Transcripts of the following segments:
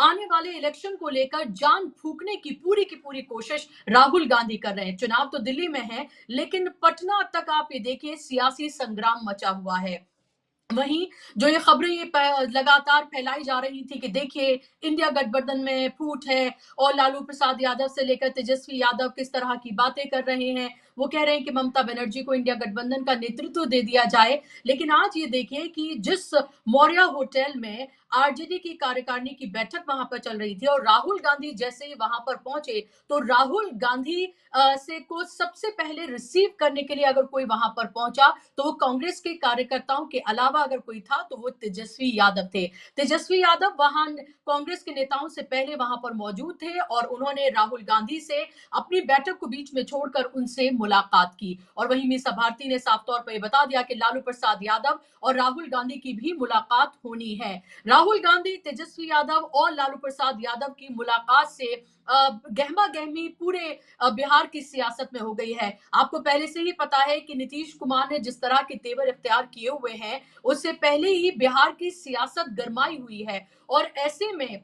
आने वाले इलेक्शन को लेकर जान फूंकने की पूरी कोशिश राहुल गांधी कर रहे हैं। चुनाव तो दिल्ली में है, लेकिन पटना तक आप ये देखिए सियासी संग्राम मचा हुआ है। वहीं जो ये खबरें लगातार फैलाई जा रही थी कि देखिए इंडिया गठबंधन में फूट है और लालू प्रसाद यादव से लेकर तेजस्वी यादव किस तरह की बातें कर रहे हैं। वो कह रहे हैं कि ममता बनर्जी को इंडिया गठबंधन का नेतृत्व दे दिया जाए। लेकिन आज ये देखिए कि जिस मौर्या होटल में आरजेडी की कार्यकारिणी की बैठक वहां पर चल रही थी और राहुल गांधी जैसे ही वहां पर पहुंचे, तो राहुल गांधी से को सबसे पहले रिसीव करने के लिए अगर कोई वहां पर पहुंचा तो वो कांग्रेस के कार्यकर्ताओं के अलावा अगर कोई था तो वो तेजस्वी यादव थे। तेजस्वी यादव वहां कांग्रेस के नेताओं से पहले वहां पर मौजूद थे और उन्होंने राहुल गांधी से अपनी बैठक को बीच में छोड़कर उनसे मुलाकात की। और वहीं मीसा भारती ने साफ तौर पर बता दिया कि लालू प्रसाद यादव और राहुल गांधी की भी मुलाकात होनी है। राहुल गांधी, तेजस्वी यादव और लालू प्रसाद यादव की मुलाकात से गहमा गहमी पूरे बिहार की सियासत में हो गई है। आपको पहले से ही पता है कि नीतीश कुमार ने जिस तरह के तेवर इख्तियार किए हुए हैं, उससे पहले ही बिहार की सियासत गरमाई हुई है। और ऐसे में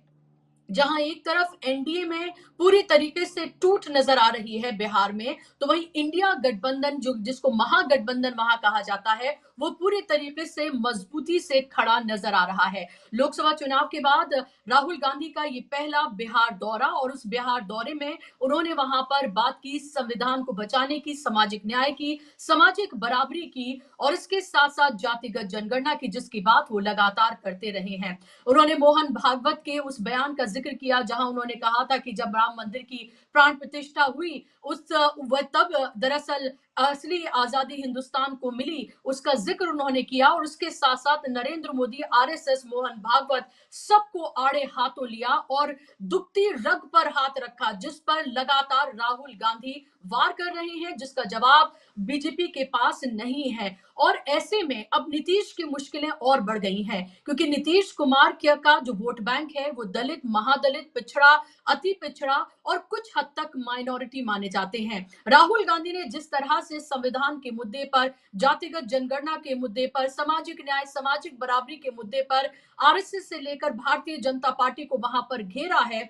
जहां एक तरफ एनडीए में पूरी तरीके से टूट नजर आ रही है बिहार में, तो वहीं इंडिया गठबंधन जो जिसको महागठबंधन वहां कहा जाता है, वो पूरी तरीके से मजबूती से खड़ा नजर आ रहा है। लोकसभा चुनाव के बाद राहुल गांधी का ये पहला बिहार दौरा और उस बिहार दौरे में उन्होंने वहां पर बात की संविधान को बचाने की, सामाजिक न्याय की, सामाजिक बराबरी की और इसके साथ साथ जातिगत जनगणना की, जिसकी बात वो लगातार करते रहे हैं। उन्होंने मोहन भागवत के उस बयान का जिक्र किया जहां उन्होंने कहा था कि जब राम मंदिर की प्राण प्रतिष्ठा हुई उस वह तब दरअसल असली आजादी हिंदुस्तान को मिली, उसका जिक्र उन्होंने किया। और उसके साथ साथ नरेंद्र मोदी, आरएसएस, मोहन भागवत सबको आड़े हाथों लिया और दुखती रग पर हाथ रखा, जिस पर लगातार राहुल गांधी वार कर रहे हैं, जिसका जवाब बीजेपी के पास नहीं है। और ऐसे में अब नीतीश की मुश्किलें और बढ़ गई हैं, क्योंकि नीतीश कुमार का जो वोट बैंक है वो दलित, महादलित, पिछड़ा, अति पिछड़ा और कुछ हद तक माइनॉरिटी माने जाते हैं। राहुल गांधी ने जिस तरह से संविधान के मुद्दे पर, जातिगत जनगणना के मुद्दे पर, सामाजिक न्याय, सामाजिक बराबरी के मुद्दे पर आरएसएस से लेकर भारतीय जनता पार्टी को वहां पर घेरा है,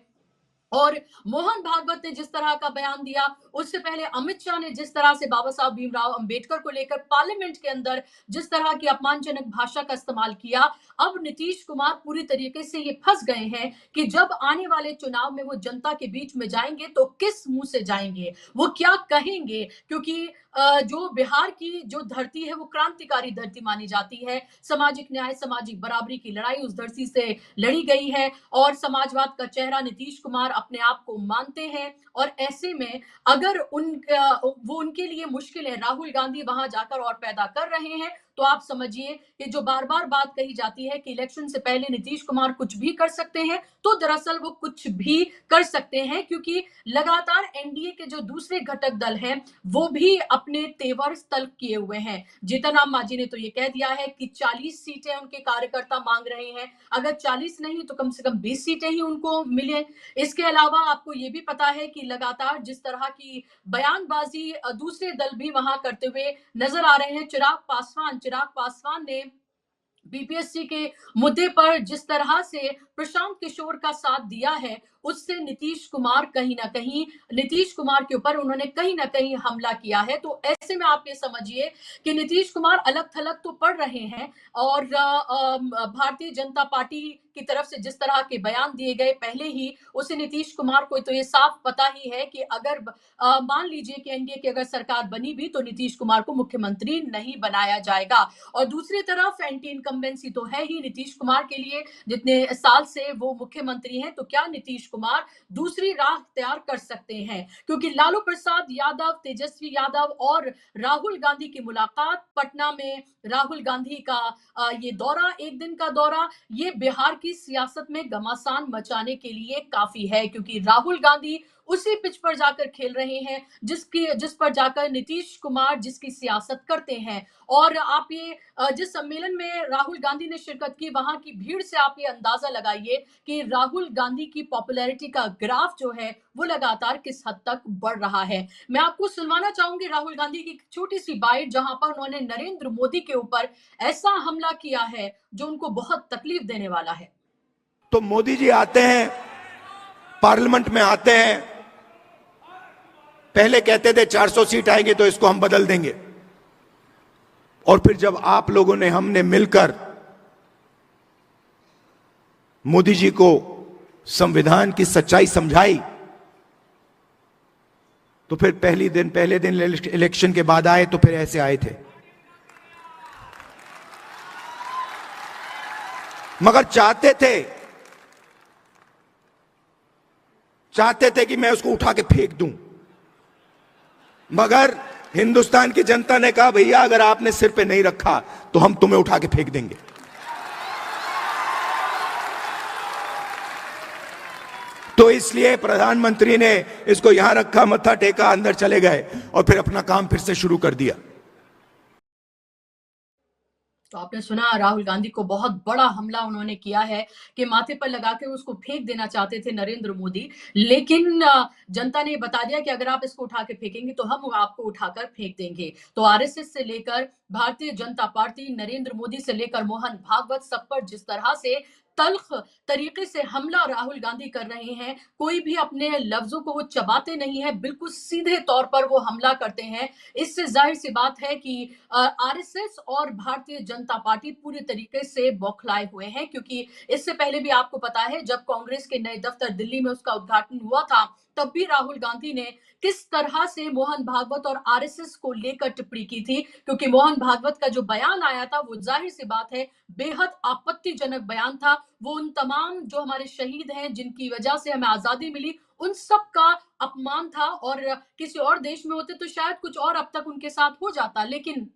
और मोहन भागवत ने जिस तरह का बयान दिया, उससे पहले अमित शाह ने जिस तरह से बाबा साहब भीमराव अंबेडकर को लेकर पार्लियामेंट के अंदर जिस तरह की अपमानजनक भाषा का इस्तेमाल किया, अब नीतीश कुमार पूरी तरीके से ये फंस गए हैं कि जब आने वाले चुनाव में वो जनता के बीच में जाएंगे तो किस मुंह से जाएंगे, वो क्या कहेंगे। क्योंकि जो बिहार की जो धरती है वो क्रांतिकारी धरती मानी जाती है। सामाजिक न्याय, सामाजिक बराबरी की लड़ाई उस धरती से लड़ी गई है और समाजवाद का चेहरा नीतीश कुमार अपने आप को मानते हैं। और ऐसे में अगर वो उनके लिए मुश्किल है, राहुल गांधी वहां जाकर और पैदा कर रहे हैं, तो आप समझिए कि जो बार बार बात कही जाती है कि इलेक्शन से पहले नीतीश कुमार कुछ भी कर सकते हैं, तो दरअसल वो कुछ भी कर सकते हैं, क्योंकि लगातार एनडीए के जो दूसरे घटक दल हैं वो भी अपने तेवर तल्ख किए हुए हैं। जीतन राम मांझी ने तो ये कह दिया है कि 40 सीटें उनके कार्यकर्ता मांग रहे हैं, अगर 40 नहीं तो कम से कम 20 सीटें ही उनको मिले। इसके अलावा आपको ये भी पता है कि लगातार जिस तरह की बयानबाजी दूसरे दल भी वहां करते हुए नजर आ रहे हैं। चिराग पासवान ने बीपीएससी के मुद्दे पर जिस तरह से प्रशांत किशोर का साथ दिया है, उससे नीतीश कुमार कहीं ना कहीं, नीतीश कुमार के ऊपर उन्होंने कहीं ना कहीं हमला किया है। तो ऐसे में आप ये समझिए कि नीतीश कुमार अलग थलग तो पड़ रहे हैं और भारतीय जनता पार्टी की तरफ से जिस तरह के बयान दिए गए पहले ही, उसे नीतीश कुमार को तो ये साफ पता ही है कि अगर मान लीजिए कि एनडीए की अगर सरकार बनी भी तो नीतीश कुमार को मुख्यमंत्री नहीं बनाया जाएगा। और दूसरी तरफ एंटी इनकम्बेंसी तो है ही नीतीश कुमार के लिए, जितने साल से वो मुख्यमंत्री हैं, तो क्या नीतीश कुमार दूसरी राह तैयार कर सकते हैं, क्योंकि लालू प्रसाद यादव, तेजस्वी यादव और राहुल गांधी की मुलाकात पटना में, राहुल गांधी का ये दौरा, एक दिन का दौरा, ये बिहार की सियासत में घमासान मचाने के लिए काफी है, क्योंकि राहुल गांधी उसी पिच पर जाकर खेल रहे हैं जिस पर जाकर नीतीश कुमार जिसकी सियासत करते हैं। और आप ये जिस सम्मेलन में राहुल गांधी ने शिरकत की, वहां की भीड़ से आप ये अंदाजा लगाइए कि राहुल गांधी की पॉपुलैरिटी का ग्राफ जो है वो लगातार किस हद तक बढ़ रहा है। मैं आपको सुनवाना चाहूंगी राहुल गांधी की छोटी सी बाइट, जहां पर उन्होंने नरेंद्र मोदी के ऊपर ऐसा हमला किया है जो उनको बहुत तकलीफ देने वाला है। तो मोदी जी आते हैं, पार्लियामेंट में आते हैं, पहले कहते थे 400 सीट आएंगे तो इसको हम बदल देंगे, और फिर जब आप लोगों ने, हमने मिलकर मोदी जी को संविधान की सच्चाई समझाई, तो फिर पहले दिन इलेक्शन के बाद आए तो फिर ऐसे आए थे। मगर चाहते थे कि मैं उसको उठा के फेंक दूं, मगर हिंदुस्तान की जनता ने कहा भैया अगर आपने सिर पे नहीं रखा तो हम तुम्हें उठा के फेंक देंगे। तो इसलिए प्रधानमंत्री ने इसको यहां रखा, मत्था टेका, अंदर चले गए और फिर अपना काम फिर से शुरू कर दिया। तो आपने सुना, राहुल गांधी को बहुत बड़ा हमला उन्होंने किया है कि माथे पर लगा के उसको फेंक देना चाहते थे नरेंद्र मोदी, लेकिन जनता ने बता दिया कि अगर आप इसको उठा के फेंकेंगे तो हम आपको उठाकर फेंक देंगे। तो आरएसएस से लेकर भारतीय जनता पार्टी, नरेंद्र मोदी से लेकर मोहन भागवत, सब पर जिस तरह से तल्ख तरीके से हमला राहुल गांधी कर रहे हैं, कोई भी अपने लफ्जों को वो चबाते नहीं है, बिल्कुल सीधे तौर पर वो हमला करते हैं। इससे जाहिर सी बात है कि आरएसएस और भारतीय जनता पार्टी पूरी तरीके से बौखलाए हुए हैं, क्योंकि इससे पहले भी आपको पता है जब कांग्रेस के नए दफ्तर दिल्ली में उसका उद्घाटन हुआ था, तब भी राहुल गांधी ने किस तरह से मोहन भागवत और आरएसएस को लेकर टिप्पणी की थी, क्योंकि मोहन भागवत का जो बयान आया था वो जाहिर सी बात है बेहद आपत्तिजनक बयान था। वो उन तमाम जो हमारे शहीद हैं जिनकी वजह से हमें आजादी मिली, उन सब का अपमान था, और किसी और देश में होते तो शायद कुछ और अब तक उनके साथ हो जाता, लेकिन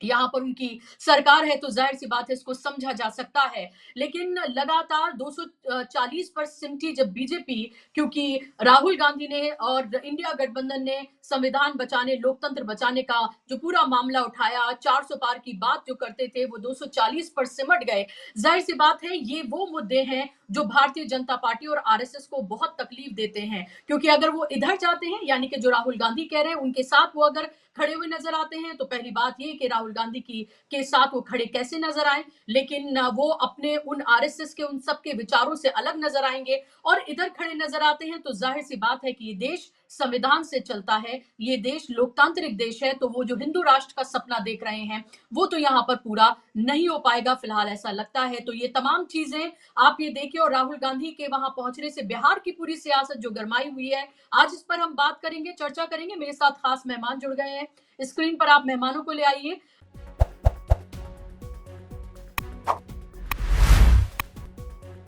यहाँ पर उनकी सरकार है तो जाहिर सी बात है इसको समझा जा सकता है। लेकिन लगातार 240 पर सिमटी जब बीजेपी, क्योंकि राहुल गांधी ने और इंडिया गठबंधन ने संविधान बचाने, लोकतंत्र बचाने का जो पूरा मामला उठाया, 400 पार की बात जो करते थे वो 240 पर सिमट गए। जाहिर सी बात है ये वो मुद्दे हैं जो भारतीय जनता पार्टी और आरएसएस को बहुत तकलीफ देते हैं, क्योंकि अगर वो इधर जाते हैं, यानी कि जो राहुल गांधी कह रहे हैं उनके साथ वो अगर खड़े हुए नजर आते हैं, तो पहली बात ये कि राहुल गांधी की के साथ वो खड़े कैसे नजर आए, लेकिन वो अपने उन आरएसएस के उन सब के विचारों से अलग नजर आएंगे, और इधर खड़े नजर आते हैं तो जाहिर सी बात है कि ये देश संविधान से चलता है, ये देश लोकतांत्रिक देश है, तो वो जो हिंदू राष्ट्र का सपना देख रहे हैं वो तो यहाँ पर पूरा नहीं हो पाएगा, फिलहाल ऐसा लगता है। तो ये तमाम चीजें आप ये देखिए, और राहुल गांधी के वहां पहुंचने से बिहार की पूरी सियासत जो गरमाई हुई है, आज इस पर हम बात करेंगे, चर्चा करेंगे। मेरे साथ खास मेहमान जुड़ गए हैं, स्क्रीन पर आप मेहमानों को ले आइए।